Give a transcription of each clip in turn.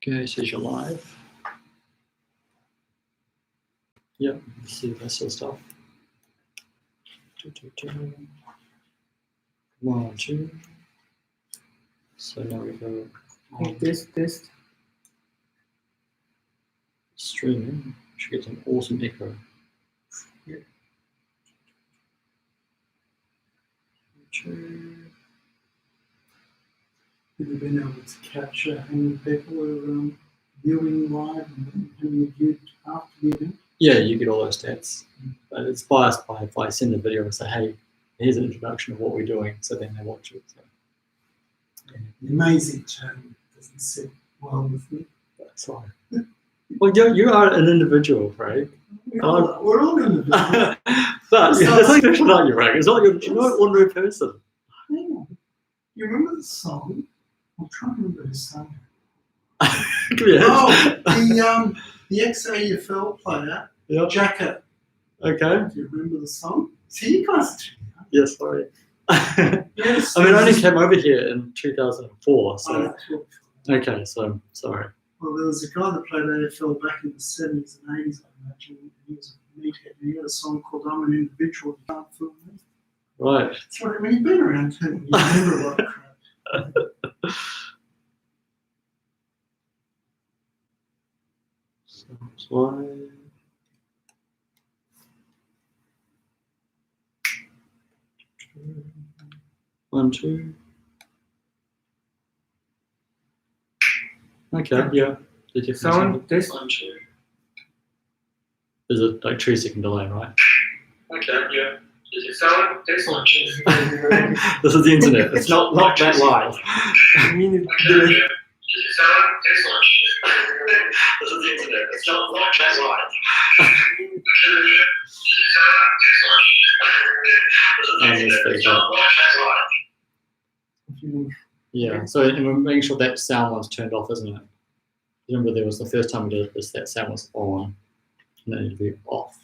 Okay, says you're live. Yep, see that sort of stuff. 1, 2. So now we go on Test. streaming. Should get an awesome echo. Yeah. 2. Have you been able to capture how many people are viewing live and how many viewed after the event? Yeah, you get all those stats. But it's biased by if I send a video and say, hey, here's an introduction of what we're doing, so then they watch it. So. The amazing term doesn't sit well with me. That's fine. Well, you are an individual, Craig. We're all individuals. But there's nothing special about you, Craig. It's not you're not an ordinary person. Hang on. You remember the song? I'm trying to remember who sang it. Yeah. Oh, the ex-AFL player, Yeah. Jacket. Okay. Do you remember the song? See, you guys are Yes, sorry. Yes. I mean, I only came over here in 2004, so. Oh, Okay, so sorry. well, there was a guy that played AFL back in the 70s and 80s, I imagine. He was a meathead, and he had a song called I'm an Individual, You Can't Fool Me. Right. That's what I mean. You've been around 10 years. You remember a lot of crap. Slide. One, 2. Okay, yeah. Did you Sound test. 1, 2. There's a like 2-second delay, right? Okay, yeah. Did you sound test? 1, 2. This is the internet. It's not that live. I mean, Did you sound test? 1, 2. This is the internet. It's not that live. Yeah, so and we're making sure that sound one's turned off, isn't it? Remember, there was the first time we did this, that sound was on, and then it'd be off.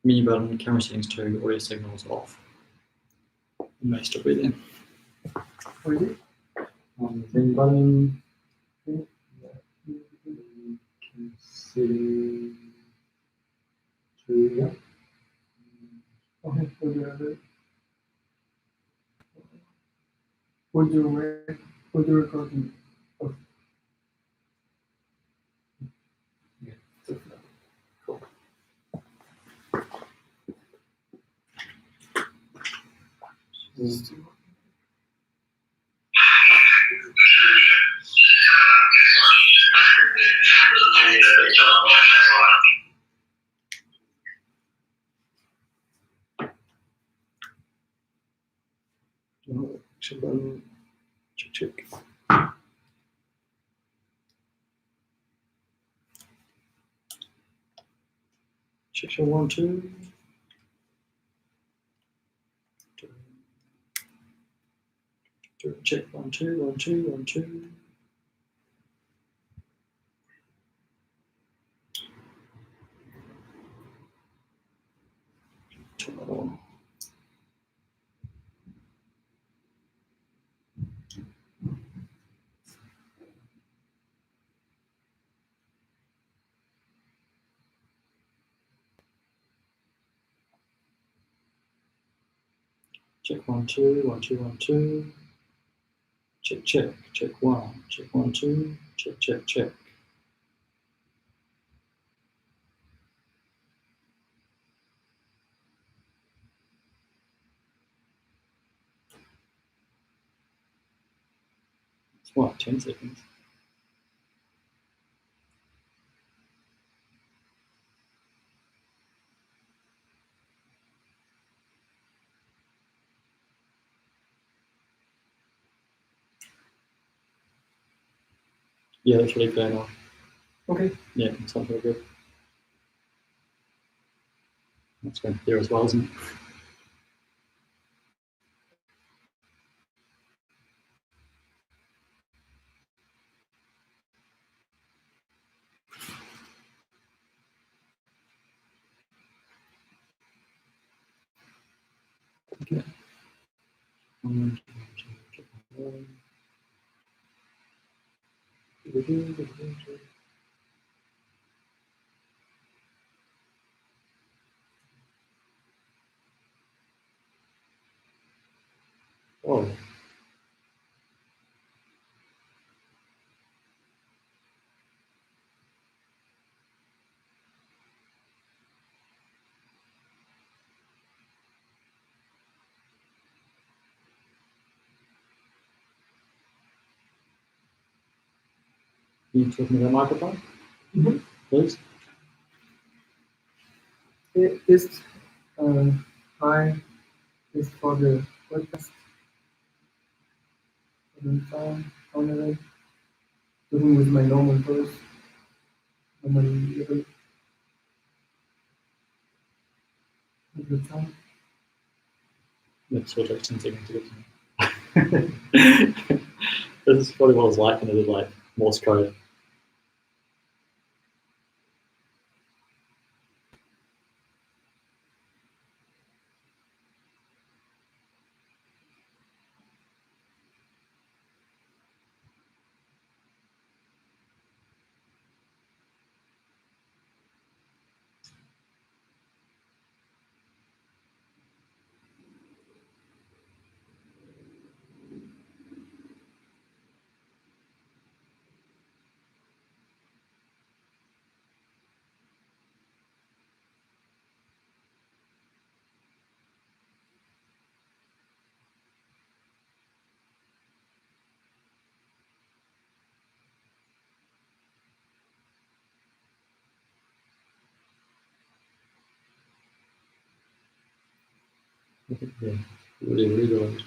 Menu button, camera settings 2, audio signals off. It may still be there. what is it? Menu button. Settings 2, yeah. Okay, audio recording. Cool. Action button. Check. Check 1, 2. Check 1, 2, 1, 2, 1, 2. Turn that on. Check 1 2 1 2 1 2. Check check check 1 check 1 2 check check check. It's what, 10 seconds? Yeah, that's really fair enough. Okay. Yeah, that sounds really good. That's going there as well, isn't it? Okay. Oh, you talking to the microphone, Mhm. please? This hi is for the podcast. Finally, talking with my normal voice, normal level at the time. It still takes 10 seconds to get to me. This is probably what it's like when I did like Morse code. Yeah, really, really good.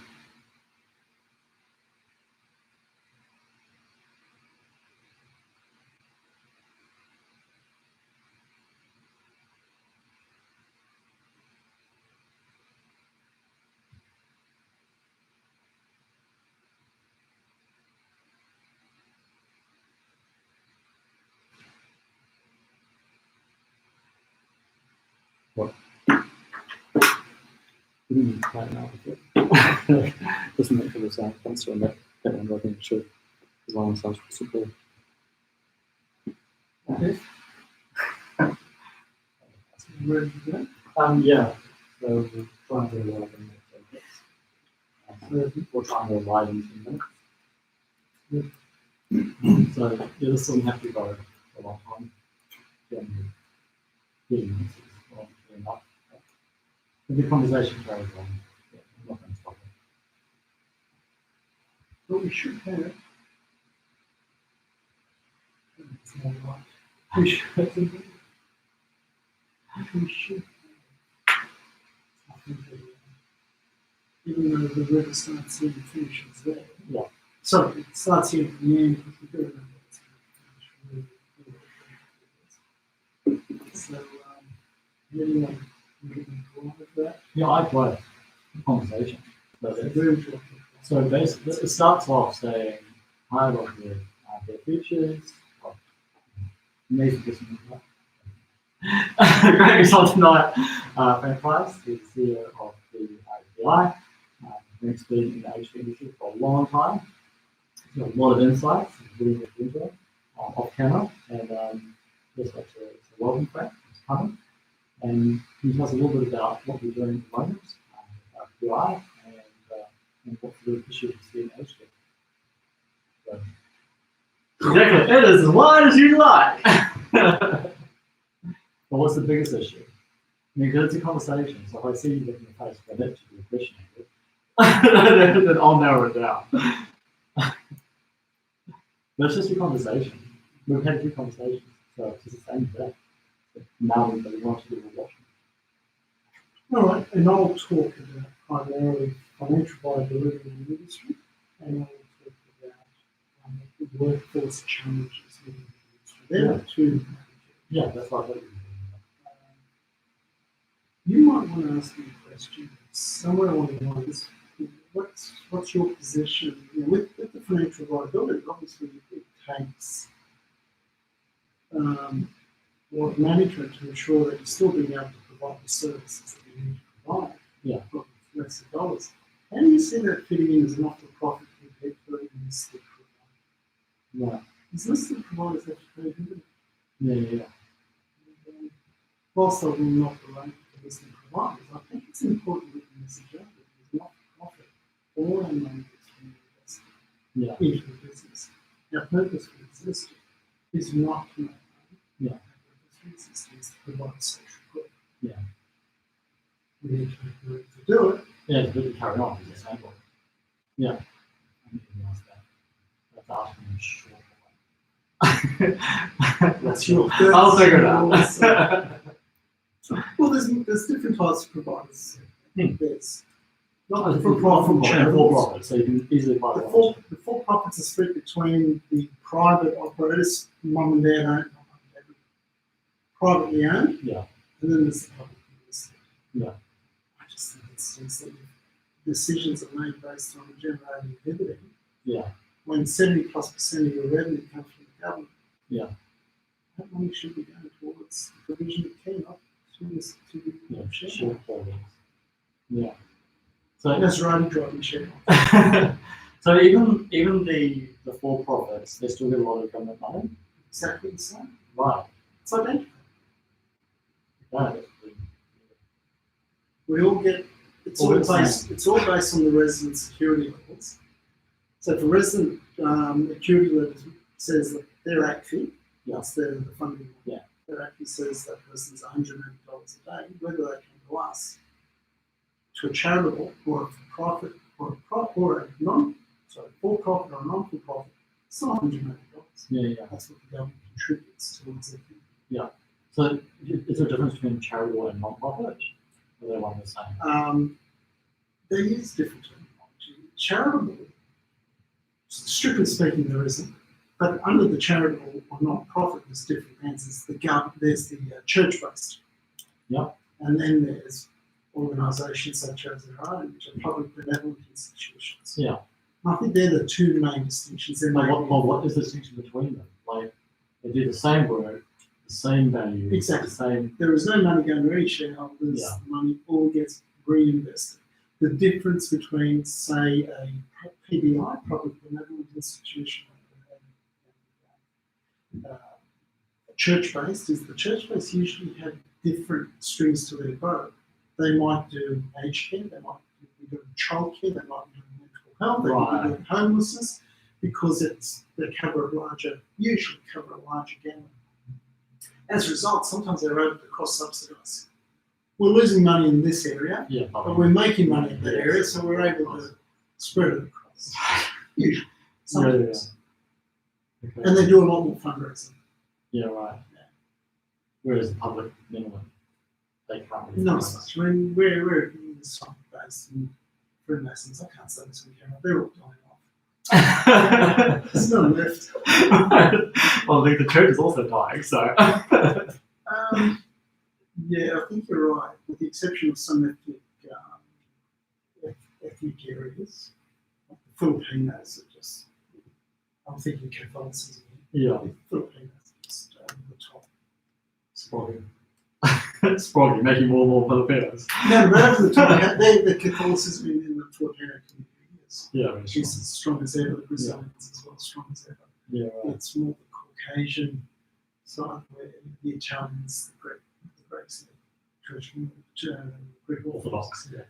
What? Right now, doesn't make the sound comes from that one working sure as long as sounds super. Yes. Ready to go? Yeah. So we're trying to avoid in minutes. We're trying to avoid in minutes. So yeah, this doesn't have to go for a long time. Yeah, minutes is well, enough. If the conversation carries on, yeah, I'm not going to stop it. But we should have. It's more like We should. We should. I think that, even though the river starts here and finishes there. Yeah. Sorry, it starts here at the end, but we do remember it's going to finish. So, anyone looking forward to that? Yeah, I like the conversation. But So it's, very important. so basically, it starts off saying, hi, what are their features, what amazing business. Great result tonight. Frank Price, the CEO of the API. He's been in the HV industry for a long time. He's got a lot of insights. He's really good into it off camera. And yes, that's a welcome, Frank. It's coming. And he tells a little bit about what we're doing at the moment, API, and And what's the issue with CNH? Exactly, it is as wide as you like. But what's the biggest issue? I mean, because it's a conversation, so if I see you looking at face for that to be appreciated, then I'll narrow it down. But it's just a conversation. We've had a few conversations, so it's just the same thing. Now we want to do a watch. All right, and I'll talk about primarily financial viability in the industry, and I'll talk about the workforce challenges within the industry. There are two major. Yeah, that's what I thought. You might want to ask me a question somewhere along the lines. What's your position with the financial viability? Obviously, it takes management to ensure that you're still being able to provide the services that you need to provide. Yeah. For less dollars. How do you see that fitting in as an not-for-profit compared to a listed provider? Yeah. Is listed providers have to pay dividends? Yeah. Whilst I will not relate to listed providers, I think it's important that the message out there is not-for-profit. All our money is reinvested Yeah. into the business. Our purpose for existing is not to make money. Yeah. Our purpose for existing is to provide social good. Yeah. We need to make money to do it. Yeah, it's good to carry on with the sample. Yeah. I need to realize that. That's asking me short. That's your. I'll figure it out. Well, there's different types of providers. There's not Oh, the for-profit channels. For-profit, so you can easily buy The for-profits are split between the private operators, mum and dad owned, privately owned, Yeah. and then there's the public listed. Yeah. I just think it's sensitive. Decisions are made based on generating dividend. Yeah. When 70+% of your revenue comes from the government. Yeah. That money should be going towards the provision of care, not to Yeah. share. Shareholders. Yeah. So That's right, driving share. so even the for-profits, they still get a lot of government money. Exactly the same. Right. It's identical. Right. We all get it's All all the same. based on the resident security levels. So if a resident security level says that their ACFI, that's the funding. Yeah. Their ACFI says that person's $180 a day, whether they come to us, to a charitable or a for-profit or a for-profit or a non-for-profit, it's not $180. Yeah. That's what the government contributes towards it. So is there a difference between charitable and non-profit? Or are they one and the same? They use different terminology. Charitable, strictly speaking, there isn't. But under the charitable or non-profit, there's different answers. There's the church-based. Yeah. And then there's organisations such as our own, which are public benevolent institutions. Yeah. I think they're the two main distinctions. What is the distinction between them? Like they do the same work, the same value, Exactly. the same. There is no money going to any shareholders. Yeah. The money all gets reinvested. The difference between, say, a PBI, public benevolent institution, and church-based, is the church-based usually have different strings to their bow. They might do aged care, they might be doing childcare, they might be doing mental health, they might be doing homelessness, because they usually cover a larger gamut. As a result, sometimes they're able to cross-subsidise. We're losing money in this area, Yeah. but we're making money in that area, so we're able to spread it across. Usually, sometimes. Okay. And they do a lot more fundraising. Yeah, right. Whereas the public minimum, they can't really. Not as much. I mean, we're in the site-based and Freemasons. I can't say this on camera. They're all dying off. There's no left. Well, the church is also dying, so. Yeah, I think you're right. With the exception of some ethnic areas, like the Filipinos are just. I'm thinking Catholicism. Yeah. The Filipinos are just over the top. Sproggy. Sproggy, making more and more Filipinos. No, but over the top. The Catholicism in the Filipino community is Yeah, very as strong. strong as ever. The Brazilians as well, as strong as ever. Yeah, right. It's more the Caucasian side where the Italians, the Greeks, the Greek Orthodox. Yeah.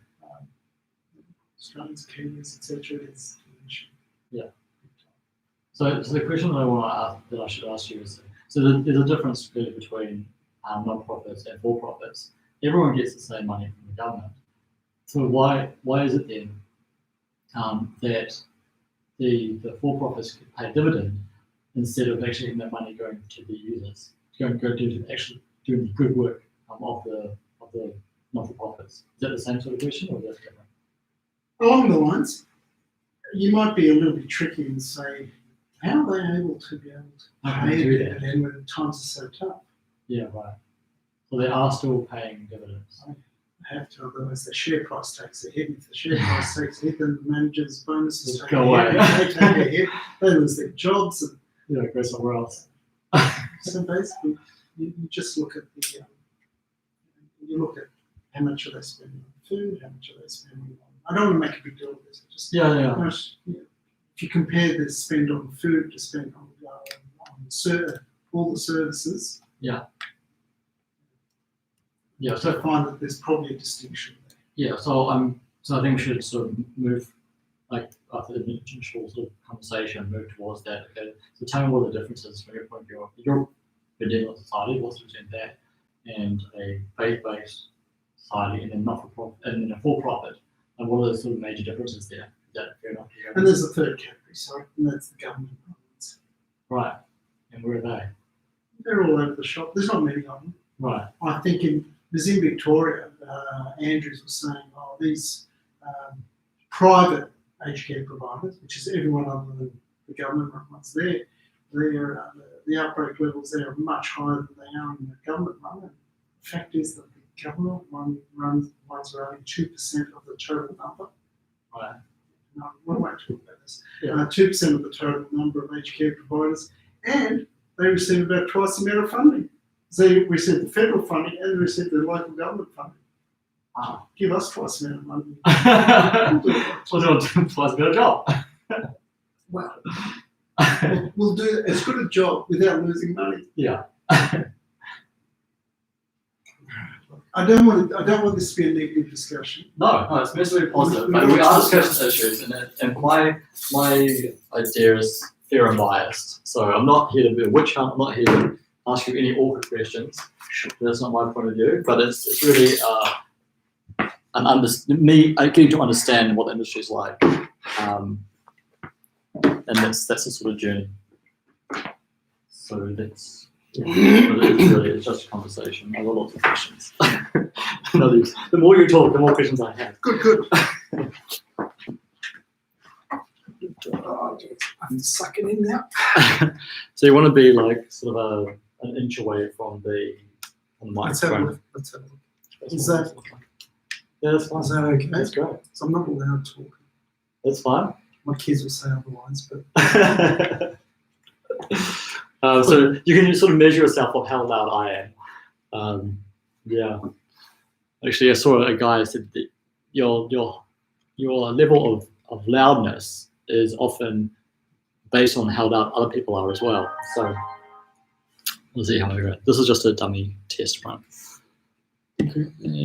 Australians, Kiwis, etc. It's an issue. So the question that I want to ask, that I should ask you is, so there's a difference really between non-profits and for-profits. Everyone gets the same money from the government. So why is it then that the for-profits could pay a dividend instead of actually having that money going to the users, go to actually doing the good work of the not-for-profits? Is that the same sort of question, or is that different? Along the lines, you might be a little bit tricky and say, how are they able to be able to How can pay they a do that? dividend when times are so tough? Yeah, right. So they are still paying dividends. They have to, otherwise the share price takes a hit. If the share price takes a hit, then the managers' bonuses Just take go a hit. away. They take a hit, they lose their jobs. And Yeah, go somewhere else. so basically, you just look at the, you look at how much are they spending on food, how much are they spending on. I don't want to make a big deal of this. Just Yeah. if you compare the spend on food to spend on all the services, Yeah, I so find that there's probably a distinction there. yeah, so I think we should sort of move, like after the initial sort of conversation, move towards that. Okay, so tell me what the difference is from your point of view. You're dealing with society, what's between that and a faith-based society, and then not for profit, and then a for-profit, and what are the sort of major differences there? Is that fair enough? And there's a third category, sorry, and that's the government programs. Right, and where are they? They're all over the shop. There's not many of them. Right, I think in Victoria, Andrews was saying, these private aged care providers, which is everyone other than the government ones, the outbreak levels there are much higher than they are in the government one. And the fact is that the government ones are only 2% of the total number. right. No, what am I talking about this? Yeah. 2% of the total number of aged care providers, and they receive about twice the amount of funding. So they receive the federal funding and they receive the local government funding. Give us twice the amount of money. We'll do twice a better job. Well, we'll do as good a job without losing money. Yeah. I don't want this to be a negative discussion. No, it's meant to be positive, but we are discussing issues, and my idea is fair and biased. So I'm not here to be a witch hunt. I'm not here to ask you any awkward questions. That's not my point of view. But it's really getting to understand what the industry is like, and that's the sort of journey. So that's. Yeah, but it's just a conversation. I've got lots of questions. The more you talk, the more questions I have. Good. I'm sucking in now. So you want to be like sort of an inch away from the Let's have a microphone. look. Is that Yeah, that's fine. okay? That's great. So I'm not allowed to talk. That's fine. My kids will say otherwise, but So you can sort of measure yourself of how loud I am. Yeah. Actually, I saw a guy said that your level of loudness is often based on how loud other people are as well. So we'll see how we go. This is just a dummy test run.